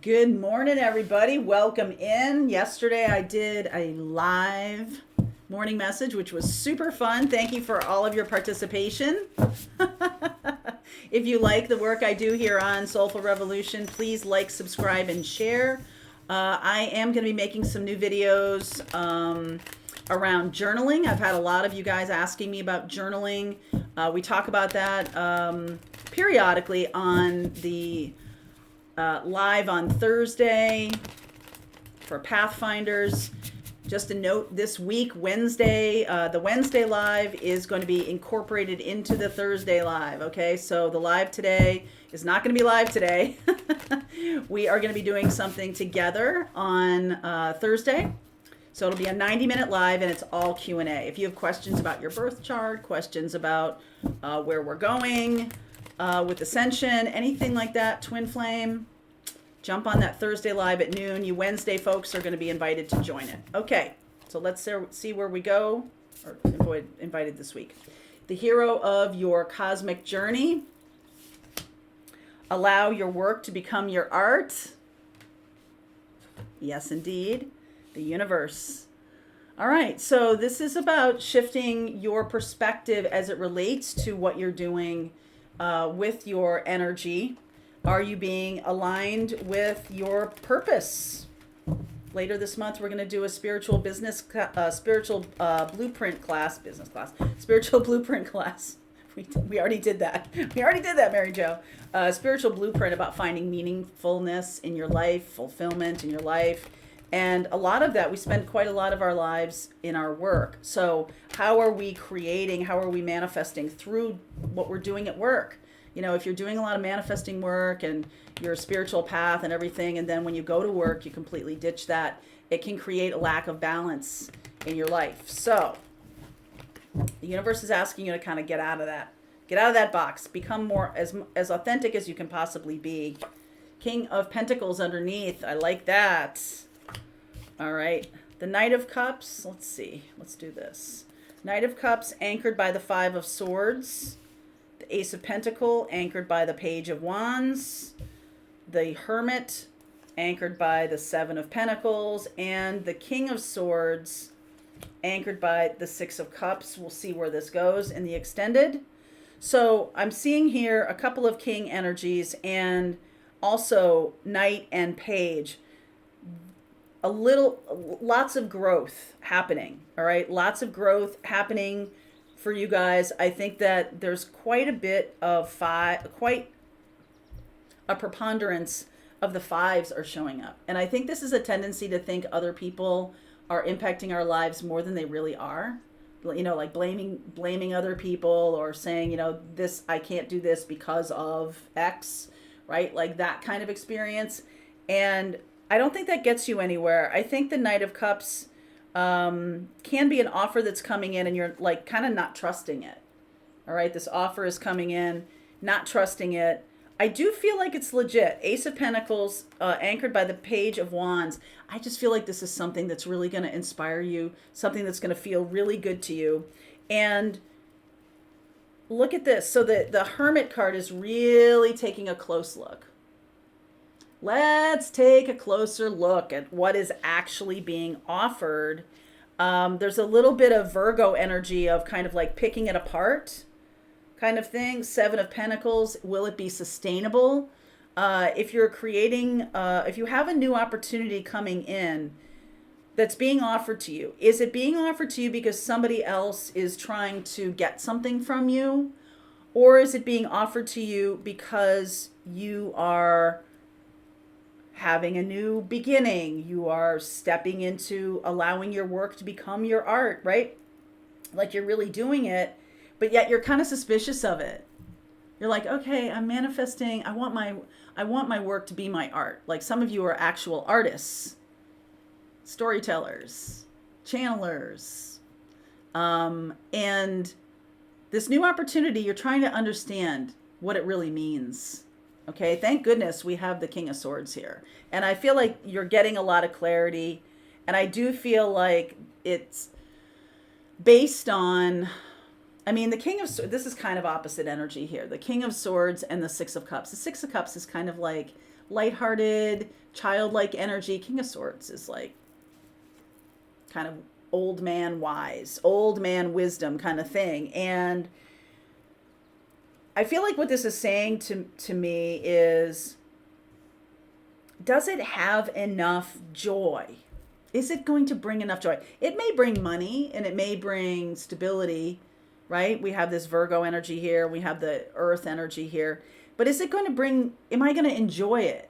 Good morning, everybody. Welcome in. Yesterday, I did a live morning message, which was super fun. Thank you for all of your participation. If you like the work I do here on Soulful Revolution, please like, subscribe, and share. I am going to be making some new videos around journaling. I've had a lot of you guys asking me about journaling. We talk about that periodically on the live on Thursday for Pathfinders. Just a note, this week, Wednesday, the Wednesday live is going to be incorporated into the Thursday live, okay? So the live today is not going to be live today. We are going to be doing something together on Thursday. So it'll be a 90-minute live, and it's all Q&A. If you have questions about your birth chart, questions about where we're going, with Ascension, anything like that, Twin Flame, jump on that Thursday live at noon. You Wednesday folks are going to be invited to join it. Okay, so let's see where we go, or invited this week. The hero of your cosmic journey. Allow your work to become your art. Yes, indeed. The universe. All right, so this is about shifting your perspective as it relates to what you're doing with your energy. Are you being aligned with your purpose? Later this month, we're going to do a spiritual business, blueprint class, spiritual blueprint class. We already did that. We already did that, Mary Jo. Spiritual blueprint about finding meaningfulness in your life, fulfillment in your life. And a lot of that, we spend quite a lot of our lives in our work. So how are we creating, how are we manifesting through what we're doing at work? You know, if you're doing a lot of manifesting work and your spiritual path and everything, and then when you go to work, you completely ditch that, it can create a lack of balance in your life. So the universe is asking you to kind of get out of that box, become more as authentic as you can possibly be. King of Pentacles underneath. I like that. All right. The Knight of Cups. Let's see. Let's do this. Knight of Cups anchored by the Five of Swords. The Ace of Pentacle anchored by the Page of Wands. The Hermit anchored by the Seven of Pentacles. And the King of Swords anchored by the Six of Cups. We'll see where this goes in the extended. So I'm seeing here a couple of King energies and also Knight and Page. Lots of growth happening. All right. Lots of growth happening for you guys. I think that there's quite a bit of quite a preponderance of the fives are showing up. And I think this is a tendency to think other people are impacting our lives more than they really are. You know, like blaming other people or saying, you know, this, I can't do this because of X, right? Like that kind of experience. And I don't think that gets you anywhere. I think the Knight of Cups can be an offer that's coming in and you're like kind of not trusting it. All right, this offer is coming in, not trusting it. I do feel like it's legit. Ace of Pentacles anchored by the Page of Wands. I just feel like this is something that's really going to inspire you, something that's going to feel really good to you. And look at this. So the Hermit card is really taking a close look. Let's take a closer look at what is actually being offered. There's a little bit of Virgo energy of kind of like picking it apart kind of thing. Seven of Pentacles. Will it be sustainable? If you're creating, if you have a new opportunity coming in that's being offered to you, is it being offered to you because somebody else is trying to get something from you? Or is it being offered to you because you are having a new beginning? You are stepping into allowing your work to become your art, right? Like you're really doing it, but yet you're kind of suspicious of it. You're like, okay, I'm manifesting. I want my work to be my art. Like some of you are actual artists, storytellers, channelers. And this new opportunity, you're trying to understand what it really means. Okay, thank goodness we have the King of Swords here. And I feel like you're getting a lot of clarity. And I do feel like it's based on, I mean, the King of Swords, this is kind of opposite energy here. The King of Swords and the Six of Cups. The Six of Cups is kind of like lighthearted, childlike energy. King of Swords is like kind of old man wise, old man wisdom kind of thing. And I feel like what this is saying to me is, does it have enough joy? Is it going to bring enough joy? It may bring money and it may bring stability, right? We have this Virgo energy here. We have the earth energy here. But is it going to bring, am I going to enjoy it?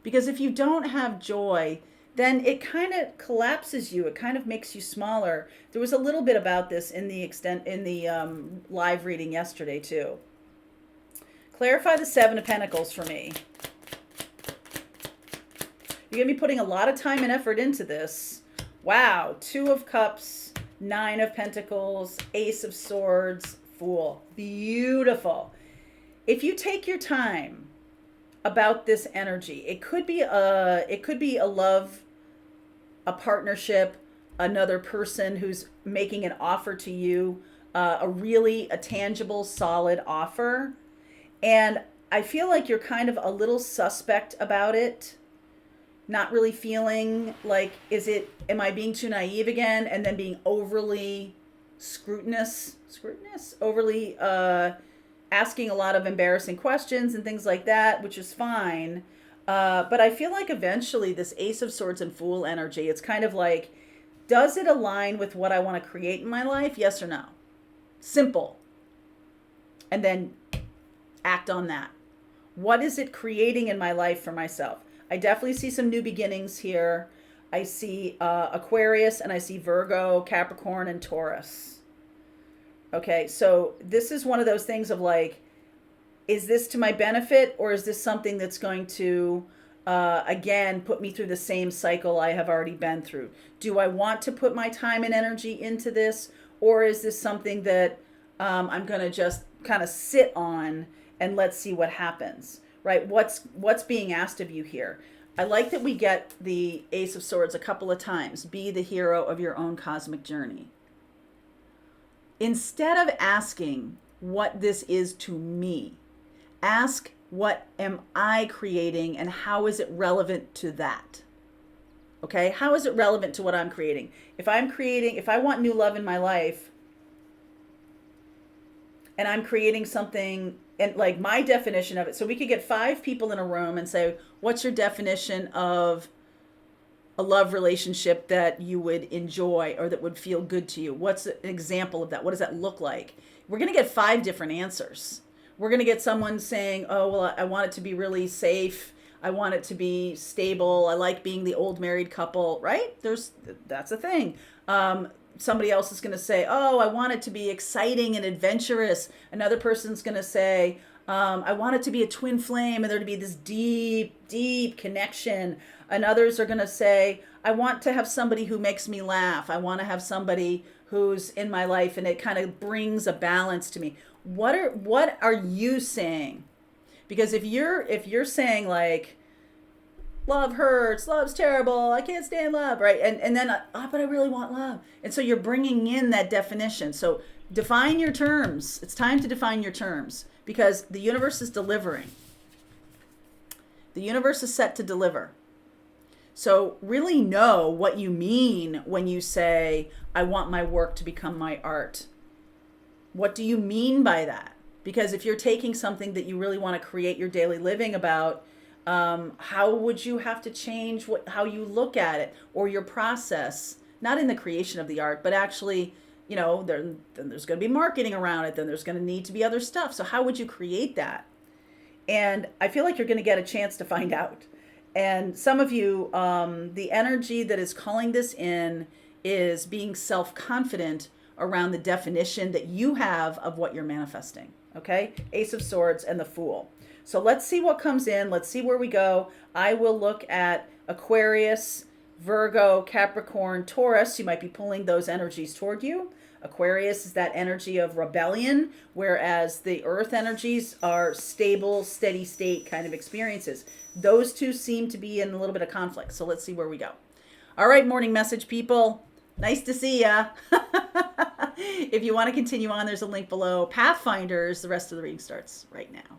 Because if you don't have joy, then it kind of collapses you. It kind of makes you smaller. There was a little bit about this in the live reading yesterday too. Clarify the Seven of Pentacles for me. You're going to be putting a lot of time and effort into this. Wow. Two of Cups, Nine of Pentacles, Ace of Swords, Fool. Beautiful. If you take your time about this energy, it could be a love, a partnership, another person who's making an offer to you, a tangible, solid offer. And I feel like you're kind of a little suspect about it. Not really feeling like, am I being too naive again? And then being overly scrutinous, overly asking a lot of embarrassing questions and things like that, which is fine. But I feel like eventually this Ace of Swords and Fool energy, it's kind of like, does it align with what I want to create in my life? Yes or no? Simple. And then act on that. What is it creating in my life for myself? I definitely see some new beginnings here. I see Aquarius and I see Virgo, Capricorn, and Taurus. Okay, so this is one of those things of like, is this to my benefit or is this something that's going to, again, put me through the same cycle I have already been through? Do I want to put my time and energy into this, or is this something that I'm going to just kind of sit on and let's see what happens? Right? What's being asked of you here? I like that we get the Ace of Swords a couple of times. Be the hero of your own cosmic journey. Instead of asking what this is to me, ask what am I creating and how is it relevant to that? Okay? How is it relevant to what I'm creating? If I want new love in my life and I'm creating something, and like my definition of it, so we could get 5 people in a room and say, what's your definition of a love relationship that you would enjoy or that would feel good to you? What's an example of that? What does that look like? We're going to get 5 different answers. We're going to get someone saying, oh, well, I want it to be really safe. I want it to be stable. I like being the old married couple, right? That's a thing. Somebody else is going to say, oh, I want it to be exciting and adventurous. Another person's going to say, I want it to be a twin flame and there to be this deep, deep connection. And others are going to say, I want to have somebody who makes me laugh. I want to have somebody who's in my life and it kind of brings a balance to me. What are you saying? Because if you're saying like, love hurts, love's terrible, I can't stand love, right? And then, but I really want love. And so you're bringing in that definition. So define your terms. It's time to define your terms because the universe is delivering. The universe is set to deliver. So really know what you mean when you say, I want my work to become my art. What do you mean by that? Because if you're taking something that you really want to create your daily living about, how would you have to change how you look at it or your process? Not in the creation of the art, but actually, then there's going to be marketing around it. Then there's going to need to be other stuff. So how would you create that? And I feel like you're going to get a chance to find out. And some of you, the energy that is calling this in is being self-confident around the definition that you have of what you're manifesting. Okay? Ace of Swords and the Fool. So let's see what comes in. Let's see where we go. I will look at Aquarius, Virgo, Capricorn, Taurus. You might be pulling those energies toward you. Aquarius is that energy of rebellion, whereas the earth energies are stable, steady state kind of experiences. Those two seem to be in a little bit of conflict. So let's see where we go. All right, morning message people. Nice to see ya. If you want to continue on, there's a link below. Pathfinders, the rest of the reading starts right now.